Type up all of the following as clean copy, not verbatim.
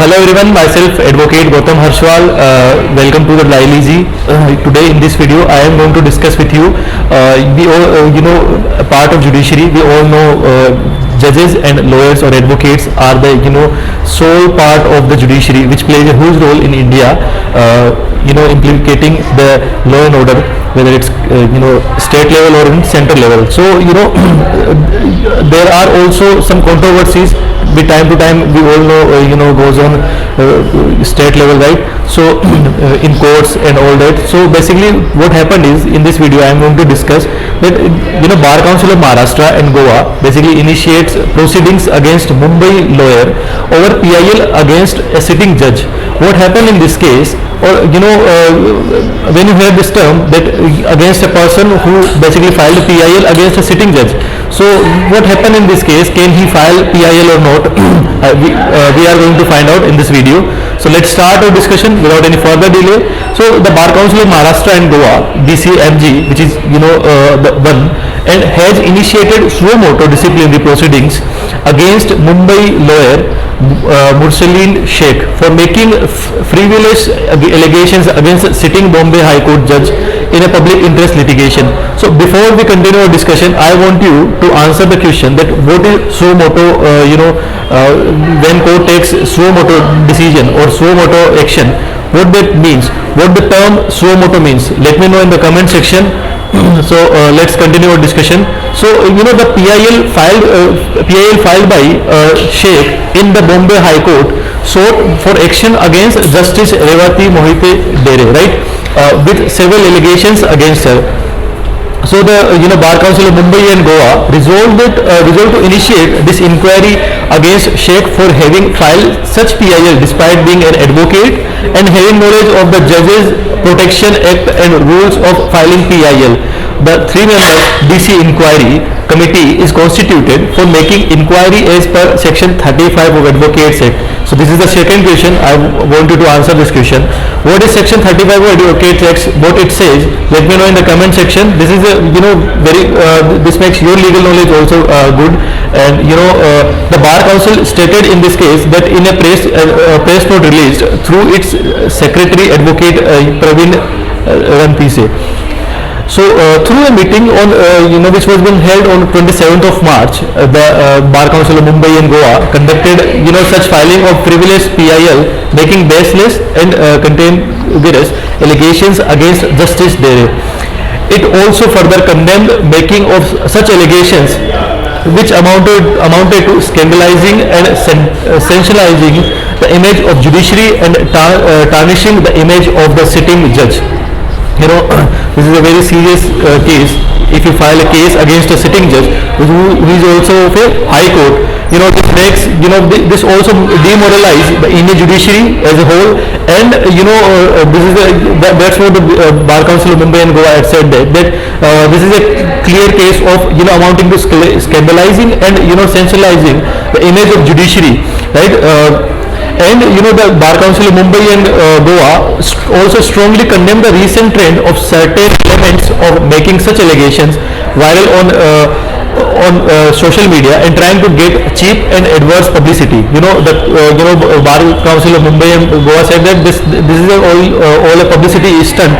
Hello everyone, myself Advocate Gautam Harshwal. Welcome to the Laili. Today in this video, I am going to discuss with you. We all, a part of judiciary. We all know judges and lawyers or advocates are the sole part of the judiciary, which plays a huge role in India. Implicating the law and order, whether it's state level or in central level. So there are also some controversies. With time to time, we all know goes on state level, right? So in courts and all that. So basically what happened is, in this video I am going to discuss that Bar Council of Maharashtra and Goa basically initiates proceedings against Mumbai lawyer over PIL against a sitting judge. What happened in this case, or when you hear this term, that against a person who basically filed a PIL against a sitting judge. So what happened in this case? Can he file PIL or not? We are going to find out in this video. So let's start our discussion without any further delay. So the Bar Council of Maharashtra and Goa, BCMG, which is the one, and has initiated suo motu disciplinary proceedings against Mumbai lawyer Mursaleen Sheikh for making frivolous allegations against sitting Bombay High Court judge in a public interest litigation. So before we continue our discussion, I want you to answer the question that what is suo motu, when court takes suo motu decision or suo motu action, what that means, what the term suo motu means. Let me know in the comment section. So let's continue our discussion. So the PIL filed by Sheikh in the Bombay High Court sought for action against Justice Revati Mohite Dere, right, with several allegations against her. So the Bar Council of Mumbai and Goa resolved to initiate this inquiry against Sheikh for having filed such PIL despite being an advocate and having knowledge of the Judges Protection Act and rules of filing PIL. The 3-member DC Inquiry Committee is constituted for making inquiry as per Section 35 of Advocates Act. So this is the second question. I want you to answer this question. What is Section 35 of Advocates Act? What it says? Let me know in the comment section. This is a this makes your legal knowledge also good. And the Bar Council stated in this case that in a press note released through its Secretary Advocate Praveen Ranpise. So through a meeting on which was being held on 27th of March, the Bar Council of Mumbai and Goa conducted such filing of frivolous PIL making baseless and contain various allegations against Justice Dere. It also further condemned making of such allegations which amounted to scandalizing and sensationalizing the image of judiciary and tarnishing the image of the sitting judge. This is a very serious case. If you file a case against a sitting judge who is also of a high court, this makes this also demoralize the Indian judiciary as a whole. And this is that's what the Bar Council of Mumbai and Goa had said, that this is a clear case of amounting to scandalizing and sensationalizing the image of judiciary, right? And the Bar Council of Mumbai and Goa also strongly condemned the recent trend of certain elements of making such allegations viral on social media and trying to get cheap and adverse publicity. The Bar Council of Mumbai and Goa said that this is all a publicity stunt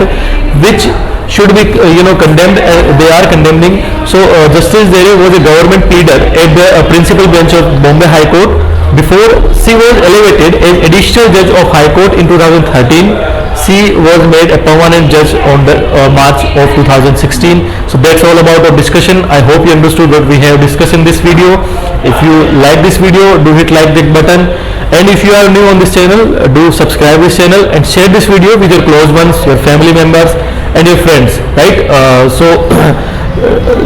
which should be condemned. They are condemning. So Justice Dere was a government pleader at the principal bench of Bombay High Court before she was elevated as additional judge of High Court in 2013. She was made a permanent judge on the March of 2016. So that's all about our discussion. I hope you understood what we have discussed in this video. If you like this video, do hit like that button. And if you are new on this channel, do subscribe this channel and share this video with your close ones, your family members and your friends, right?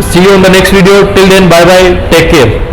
See you in the next video. Till then, bye bye, take care.